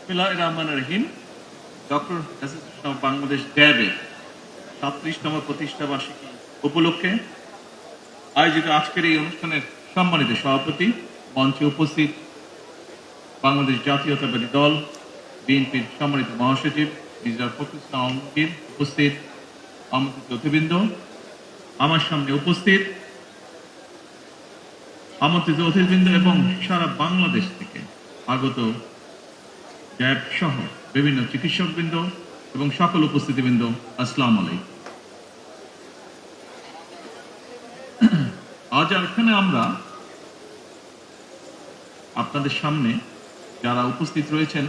বিসমিল্লাহির রহমানির রহিম। Doctor association of Bangladesh ড্যাবের 37তম প্রতিষ্ঠা বার্ষিকী উপলক্ষে আয়োজিত আজকের এই অনুষ্ঠানের সম্মানিত সভাপতি, মঞ্চে উপস্থিত বাংলাদেশ জাতীয়তাবাদী দল বিএনপির সম্মানিত মহাসচিব মির্জা ফখরুল ইসলাম আলমগীর, উপস্থিত আমন্ত্রিত অতিবৃন্দ, আমার সামনে উপস্থিত আমন্ত্রিত অতিথিবৃন্দ এবং সারা বাংলাদেশ থেকে আগত ড্যাব সহ বিভিন্ন চিকিৎসকবৃন্দ এবং সকল উপস্থিতিবৃন্দ, আসসালামু আলাইকুম। আজ এখানে আমরা আপনাদের সামনে যারা উপস্থিত রয়েছেন,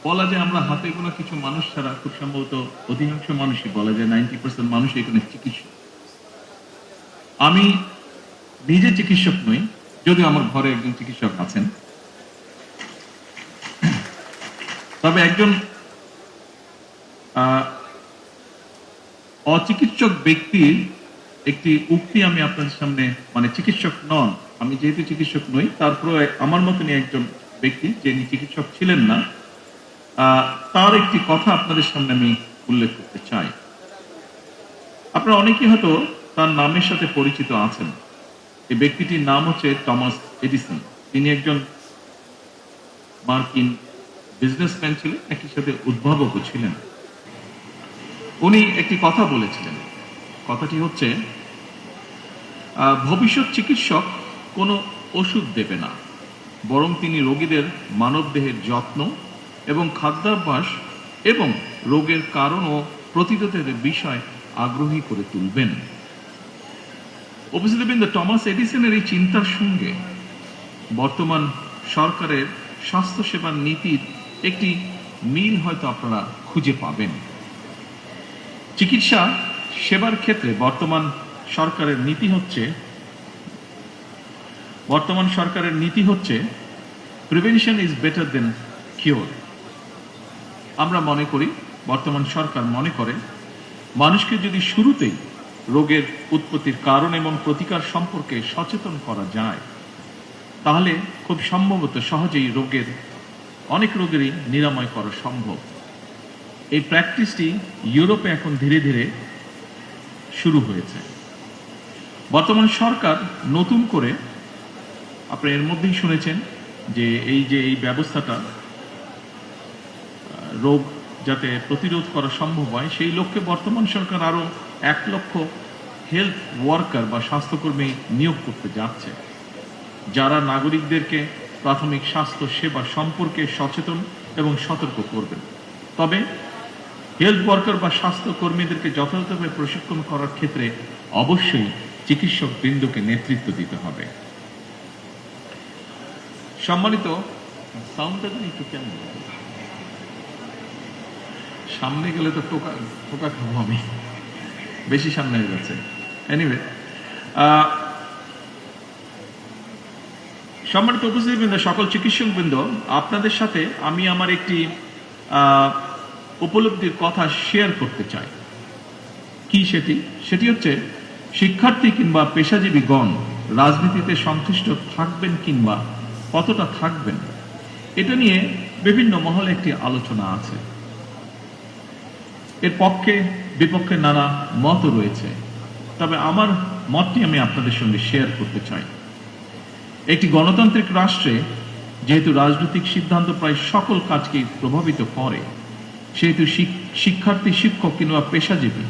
বলা যায় আমরা হাতে গোনা কিছু মানুষ ছাড়া খুব সম্ভবত অধিকাংশ মানুষই, বলা যায় 90% মানুষ এখানে চিকিৎসক। আমি নিজে চিকিৎসক নই, যদিও আমার ঘরে একজন চিকিৎসক আছেন, তবে একজন অচিকিৎসক ব্যক্তির একটি উক্তি আমি আপনাদের সামনে, মানে চিকিৎসক নন, আমি যেহেতু চিকিৎসক নই, তারপরে আমার মতনই একজন ব্যক্তি যিনি চিকিৎসক ছিলেন না, তার একটি কথা আপনাদের সামনে আমি উল্লেখ করতে চাই। আপনারা অনেকেই হয়তো তার নামের সাথে পরিচিত আছেন। এই ব্যক্তিটির নাম হচ্ছে টমাস এডিসন। তিনি একজন মার্কিন বিজনেসম্যান ছিলেন, একই সাথে উদ্ভাবকও ছিলেন। উনি একটি কথা বলেছিলেন, কথাটি হচ্ছে ভবিষ্যৎ চিকিৎসক কোনো ওষুধ দেবে না, বরং তিনি রোগীদের মানবদেহের যত্ন এবং খাদ্যাভ্যাস এবং রোগের কারণ ও প্রতিরোধের বিষয় আগ্রহী করে তুলবেন। উপস্থিতবৃন্দ, টমাস এডিসনের এই চিন্তার সঙ্গে বর্তমান সরকারের স্বাস্থ্যসেবার নীতির একটি মিল হয়তো আপনারা খুঁজে পাবেন। চিকিৎসা সেবার ক্ষেত্রে বর্তমান সরকারের নীতি হচ্ছে prevention is better then cure. আমরা মনে করি, বর্তমান সরকার মনে করে, মানুষকে যদি শুরুতেই রোগের উৎপত্তির কারণ এবং প্রতিকার সম্পর্কে সচেতন করা যায়, তাহলে খুব সম্ভবত সহজেই অনেক রোগেরই নিরাময় করা সম্ভব। এই প্র্যাকটিসটি ইউরোপে এখন ধীরে ধীরে শুরু হয়েছে। বর্তমান সরকার নতুন করে, আপনি এর মধ্যেই শুনেছেন যে এই ব্যবস্থাটা, রোগ যাতে প্রতিরোধ করা সম্ভব হয়, সেই লক্ষ্যে বর্তমান সরকার আরো 1 লক্ষ হেলথ ওয়ার্কার বা স্বাস্থ্যকর্মী নিয়োগ করতে যাচ্ছে, যারা নাগরিকদেরকে প্রাথমিক স্বাস্থ্য সেবা সম্পর্কে সচেতন এবং সতর্ক করবেন। তবে হেলথ ওয়ার্কার বা স্বাস্থ্যকর্মীদেরকে যথাযথভাবে প্রশিক্ষণ করার ক্ষেত্রে অবশ্যই চিকিৎসক বৃন্দকে নেতৃত্ব দিতে হবে। সম্মানিত, সাউন্ডটা একটু কেমন, সামনে গেলে তো টোকা খাবো আমি, বেশি সামনে হয়ে যাচ্ছে। এনিওয়ে, সম্মানিত উপস্থিতিবৃন্দ, সকল চিকিৎসকবৃন্দ, আপনাদের সাথে আমি আমার একটি উপলব্ধির কথা শেয়ার করতে চাই। কি সেটি হচ্ছে, শিক্ষার্থী কিংবা পেশাজীবীগণ রাজনীতিতে সংশ্লিষ্ট থাকবেন কিংবা কতটা থাকবেন, এটা নিয়ে বিভিন্ন মহলে একটি আলোচনা আছে। এর পক্ষে বিপক্ষে নানা মত রয়েছে, তবে আমার মতটি আমি আপনাদের সঙ্গে শেয়ার করতে চাই। একটি গণতান্ত্রিক রাষ্ট্রে যেহেতু রাজনৈতিক সিদ্ধান্ত প্রায় সকল কাজকেই প্রভাবিত করে, সেহেতু শিক্ষার্থী, শিক্ষক কিংবা পেশাজীবী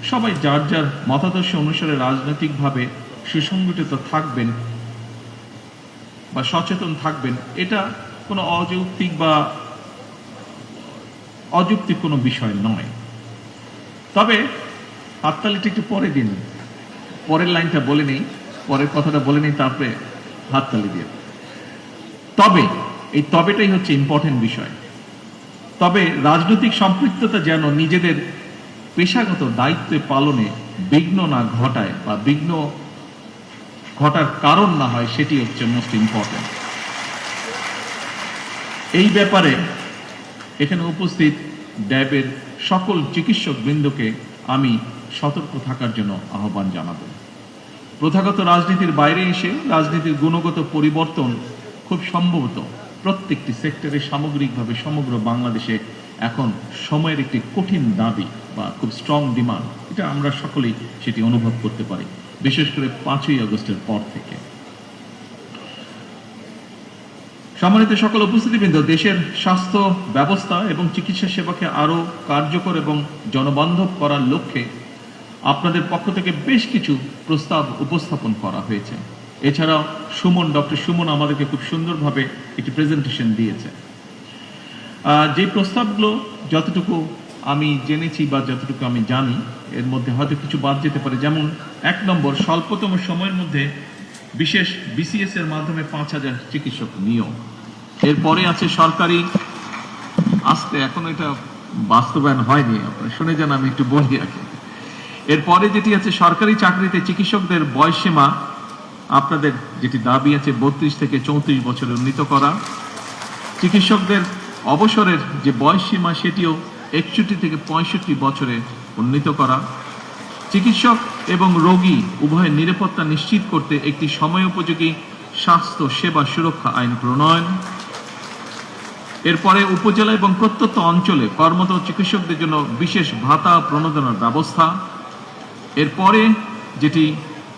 সবাই যার যার মতাদর্শ অনুসারে রাজনৈতিকভাবে সুসংগঠিত থাকবেন বা সচেতন থাকবেন, এটা কোনো অযৌক্তিক কোনো বিষয় নয়। তবে হাততালিটা একটু পরে দিন, পরের লাইনটা বলে নেই, পরের কথাটা বলে নেই, তারপরে হাততালি দিয়ে। তবে এই তবেটাই হচ্ছে ইম্পর্টেন্ট বিষয়। তবে রাজনৈতিক সম্পৃক্ততা যেন নিজেদের পেশাগত দায়িত্ব পালনে বিঘ্ন না ঘটায় বা বিঘ্ন ঘটার কারণ না হয়, সেটি হচ্ছে মোস্ট ইম্পর্টেন্ট। এই ব্যাপারে এখানে উপস্থিত ড্যাবের সকল চিকিৎসক বৃন্দকে আমি সতর্ক থাকার জন্য আহ্বান জানাব। প্রথাগত রাজনীতির বাইরে এসে রাজনীতির গুণগত পরিবর্তন খুব সম্ভবত প্রত্যেকটি সেক্টরে সামগ্রিকভাবে সমগ্র বাংলাদেশে এখন সময়ের একটি কঠিন দাবি বা খুব স্ট্রং ডিমান্ড, এটা আমরা সকলেই সেটি অনুভব করতে পারি, বিশেষ করে 5ই আগস্টের পর থেকে। সম্মানিত সকল উপস্থিতিবৃন্দ, দেশের স্বাস্থ্য ব্যবস্থা এবং চিকিৎসা সেবাকে আরও কার্যকর এবং জনবান্ধব করার লক্ষ্যে আপনাদের পক্ষ থেকে বেশ কিছু প্রস্তাব উপস্থাপন করা হয়েছে। এছাড়াও ডক্টর সুমন আমাদেরকে খুব সুন্দরভাবে একটি প্রেজেন্টেশন দিয়েছে। যে প্রস্তাবগুলো যতটুকু আমি জেনেছি বা যতটুকু আমি জানি, এর মধ্যে হয়তো কিছু বাদ যেতে পারে। যেমন 1 নম্বর, স্বল্পতম সময়ের মধ্যে বিশেষ বিসিএস এর মাধ্যমে 5,000 চিকিৎসক নিয়োগ। এরপরে আছে সরকারি, এখনো এটা বাস্তবায়ন হয়নি, আপনারা শুনে যান, আমি একটু বলি আগে। এরপরে যেটি আছে সরকারি চাকরিতে চিকিৎসকদের বয়সসীমা, আপনাদের যেটি দাবি আছে 32 থেকে 34 বছরে উন্নীত করা। চিকিৎসকদের অবসরের যে বয়সসীমা সেটিও 61 থেকে 65 বছরে উন্নীত করা। চিকিৎসক এবং রোগী উভয়ের নিরাপত্তা নিশ্চিত করতে একটি সময়োপযোগী স্বাস্থ্য সেবা সুরক্ষা আইন প্রণয়ন। এরপরে উপজেলা এবং প্রত্যন্ত অঞ্চলে কর্মরত চিকিৎসকদের জন্য বিশেষ ভাতা প্রণোদনার ব্যবস্থা। এরপরে যেটি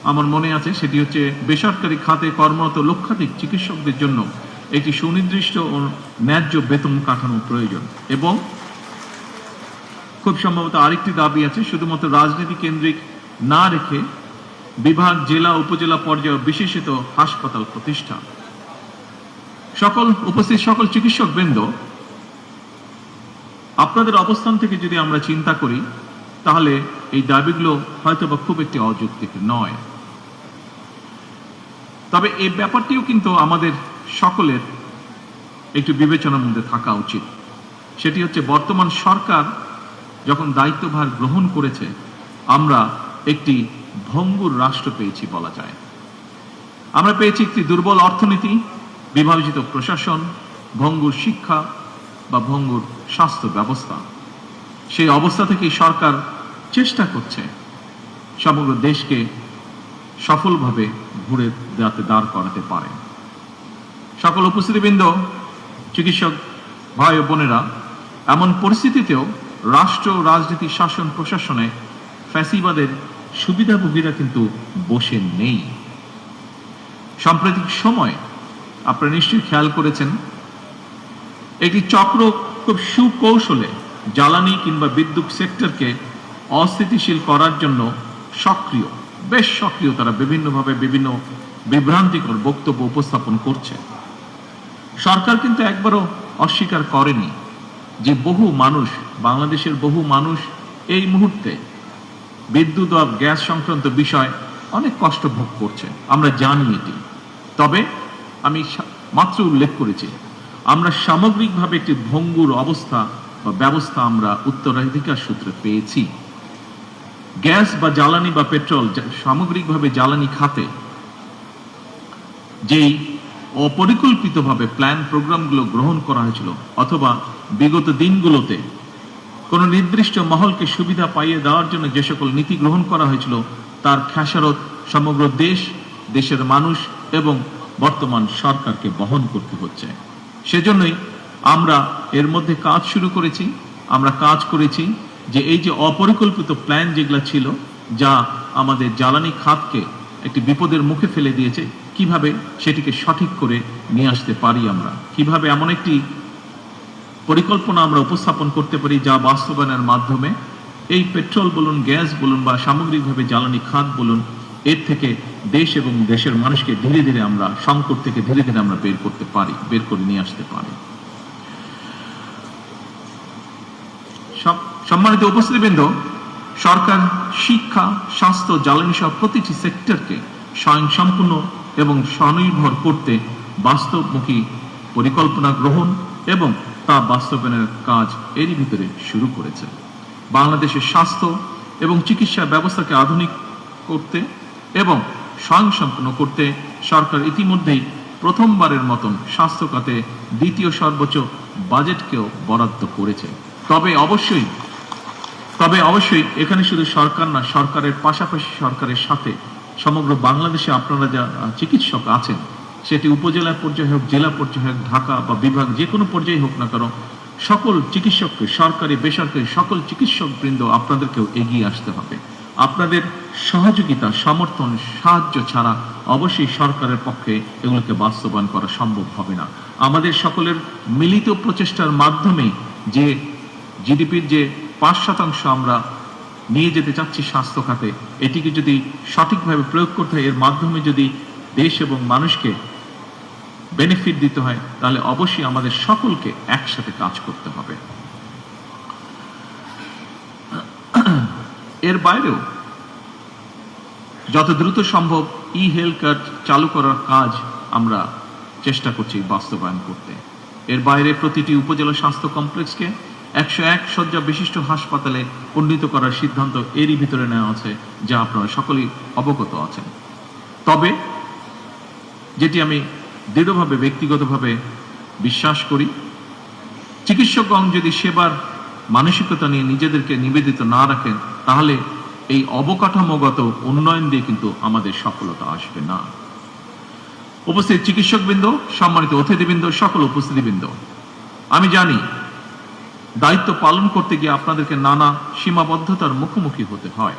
আমার মনে আছে সেটি হচ্ছে বেসরকারি খাতে কর্মরত লক্ষাধিক চিকিৎসকদের জন্য একটি সুনির্দিষ্ট ও ন্যায্য বেতন কাঠামো প্রয়োজন। এবং খুব সম্ভবত আরেকটি দাবি আছে, শুধুমাত্র রাজনীতি কেন্দ্রিক না রেখে বিভাগ, জেলা, উপজেলা পর্যায়ে বিশেষিত হাসপাতাল প্রতিষ্ঠা। উপস্থিত সকল চিকিৎসক বৃন্দ, আপনাদের অবস্থান থেকে যদি আমরা চিন্তা করি তাহলে এই দাবিগুলো হয়তো বা খুব একটি অযৌক্তিক নয়। তবে এই ব্যাপারটিও কিন্তু আমাদের সকলের একটু বিবেচনার মধ্যে থাকা উচিত। সেটি হচ্ছে বর্তমান সরকার যখন দায়িত্বভার গ্রহণ করেছে, আমরা একটি ভঙ্গুর রাষ্ট্র পেয়েছি বলা যায়। আমরা পেয়েছি একটি দুর্বল অর্থনীতি, বিভাজিত প্রশাসন, ভঙ্গুর শিক্ষা বা ভঙ্গুর স্বাস্থ্য ব্যবস্থা। সেই অবস্থা থেকেই সরকার চেষ্টা করছে সমগ্র দেশকে সফলভাবে ঘুরে যাতে দাঁড় করাতে পারে। সকল উপস্থিতিবৃন্দ, চিকিৎসক ভাই ও বোনেরা, এমন পরিস্থিতিতেও রাষ্ট্র, রাজনীতি, শাসন, প্রশাসনে ফ্যাসিবাদের সুবিধাভোগীরা কিন্তু বসে নেই। সাম্প্রতিক সময় আপনারা নিশ্চয়ই খেয়াল করেছেন, একটি চক্র খুব সুকৌশলে জ্বালানি কিংবা বিদ্যুৎ সেক্টরকে অস্থিতিশীল করার জন্য বেশ সক্রিয় তারা বিভিন্নভাবে বিভিন্ন বিভ্রান্তিকর বক্তব্য উপস্থাপন করছে। সরকার কিন্তু একবারও অস্বীকার করেনি যে বাংলাদেশের বহু মানুষ এই মুহূর্তে বিদ্যুৎ ও গ্যাস সংক্রান্ত বিষয় অনেক কষ্ট ভোগ করছে, আমরা জানি এটি। তবে আমি মাত্র উল্লেখ করেছি, আমরা সামগ্রিকভাবে একটি ভঙ্গুর অবস্থা বা ব্যবস্থা আমরা উত্তরাধিকার সূত্রে পেয়েছি। গ্যাস বা জ্বালানি বা পেট্রোল, সামগ্রিকভাবে জ্বালানি খাতে যেই অপরিকল্পিতভাবে প্ল্যান প্রোগ্রামগুলো গ্রহণ করা হয়েছিল, অথবা বিগত দিনগুলোতে কোন নির্দিষ্ট মহলকে সুবিধা পাইয়ে দেওয়ার জন্য যে সকল নীতি গ্রহণ করা হয়েছিল, তার খেসারত সমগ্র দেশের মানুষ এবং বর্তমান সরকারকে বহন করতে হচ্ছে। সেজন্যই আমরা এর মধ্যে কাজ শুরু করেছি। আমরা কাজ করেছি যে এই যে অপরিকল্পিত প্ল্যান যেগুলো ছিল, যা আমাদের জ্বালানি খাতকে একটি বিপদের মুখে ফেলে দিয়েছে, কিভাবে সেটিকে সঠিক করে নিয়ে আসতে পারি, আমরা কিভাবে এমন একটি পরিকল্পনা আমরা উপস্থাপন করতে পারি যা বাস্তবায়নের মাধ্যমে এই পেট্রোল বলুন, গ্যাস বলুন বা সামগ্রিকভাবে জ্বালানি খাত বলুন, এর থেকে দেশ এবং দেশের মানুষকে ধীরে ধীরে আমরা সংকট থেকে ধীরে ধীরে আমরা বের করে নিয়ে আসতে পারি। সম্মানিত উপস্থিতিবৃন্দ, সরকার শিক্ষা, স্বাস্থ্য, জ্বালানি সহ প্রতিটি সেক্টরকে স্বয়ংসম্পূর্ণ এবং স্বনির্ভর করতে বাস্তবমুখী পরিকল্পনা গ্রহণ এবং তা বাস্তবায়নের কাজ এরই ভিতরে শুরু করেছে। বাংলাদেশের স্বাস্থ্য এবং চিকিৎসা ব্যবস্থাকে আধুনিক করতে এবং স্বয়ংসম্পূর্ণ করতে সরকার ইতিমধ্যেই প্রথমবারের মতন স্বাস্থ্য খাতে দ্বিতীয় সর্বোচ্চ বাজেটকেও বরাদ্দ করেছে। তবে অবশ্যই এখানে শুধু সরকার না, সরকারের পাশাপাশি সরকারের সাথে সমগ্র বাংলাদেশে আপনারা যা চিকিৎসক আছেন সেটি উপজেলা পর্যায়ে হোক, জেলা পর্যায়ে হোক, ঢাকা বা বিভাগ যে কোনো পর্যায়ে হোক না কেন, সকল চিকিৎসককে, সরকারি বেসরকারি সকল চিকিৎসকবৃন্দ আপনাদেরকেও এগিয়ে আসতে হবে। আপনাদের সহযোগিতা, সমর্থন, সাহায্য ছাড়া অবশ্যই সরকারের পক্ষে এগুলোকে বাস্তবায়ন করা সম্ভব হবে না। আমাদের সকলের মিলিত প্রচেষ্টার মাধ্যমেই যে জিডিপির যে 5% আমরা নিয়ে যেতে চাচ্ছি স্বাস্থ্য খাতে, এটিকে যদি সঠিকভাবে প্রয়োগ করতে হয়, এর মাধ্যমে যদি দেশ এবং মানুষকে বেনিফিট দিতে হয়, তাহলে অবশ্যই আমাদের সকলকে একসাথে কাজ করতে হবে। এর বাইরেও যত দ্রুত সম্ভব হেলথ কার্ড চালু করার কাজ আমরা চেষ্টা করছি বাস্তবায়ন করতে। এর বাইরে প্রতিটি উপজেলা স্বাস্থ্য কমপ্লেক্সকে 101 শয্যা বিশিষ্ট হাসপাতালে উন্নীত করার সিদ্ধান্ত এরই ভিতরে নেওয়া আছে, যা আপনারা সকলেই অবগত আছেন। তবে যেটি আমি দৃঢ়ভাবে ব্যক্তিগতভাবে বিশ্বাস করি, চিকিৎসকগণ যদি সেবার মানসিকতা নিয়ে নিজেদেরকে নিবেদিত না রাখেন, তাহলে এই অবকাঠামোগত উন্নয়ন দিয়ে কিন্তু আমাদের সফলতা আসবে না। উপস্থিত চিকিৎসকবৃন্দ, সম্মানিত অতিথিবৃন্দ, সকল উপস্থিতিবৃন্দ, আমি জানি দায়িত্ব পালন করতে গিয়ে আপনাদেরকে নানা সীমাবদ্ধতার মুখোমুখি হতে হয়।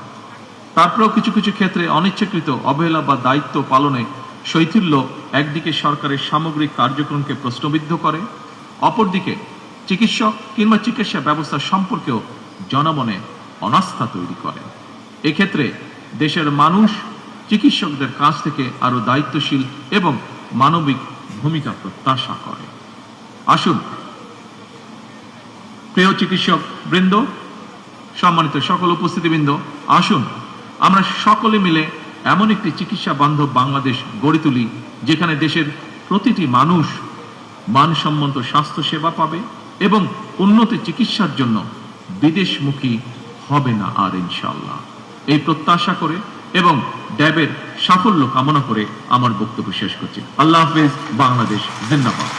তারপরেও কিছু কিছু ক্ষেত্রে অনিচ্ছাকৃত অবহেলা বা দায়িত্ব পালনে শৈথিল্য একদিকে সরকারের সামগ্রিক কার্যক্রমকে প্রশ্নবিদ্ধ করে, অপরদিকে চিকিৎসক কিংবা চিকিৎসা ব্যবস্থা সম্পর্কেও জনমনে অনাস্থা তৈরি করে। এক্ষেত্রে দেশের মানুষ চিকিৎসকদের কাছ থেকে আরো দায়িত্বশীল এবং মানবিক ভূমিকা প্রত্যাশা করে। আসুন প্রিয় চিকিৎসক বৃন্দ, সম্মানিত সকল উপস্থিতিবৃন্দ, আসুন আমরা সকলে মিলে এমন একটি চিকিৎসা বান্ধব বাংলাদেশ গড়ে তুলি, যেখানে দেশের প্রতিটি মানুষ মানসম্মত স্বাস্থ্য সেবা পাবে এবং উন্নত চিকিৎসার জন্য বিদেশমুখী হবে না আর, ইনশাআল্লাহ। এই প্রত্যাশা করে এবং ড্যাবের সাফল্য কামনা করে আমার বক্তব্য শেষ করছি। আল্লাহ হাফেজ। বাংলাদেশ জিন্দাবাদ।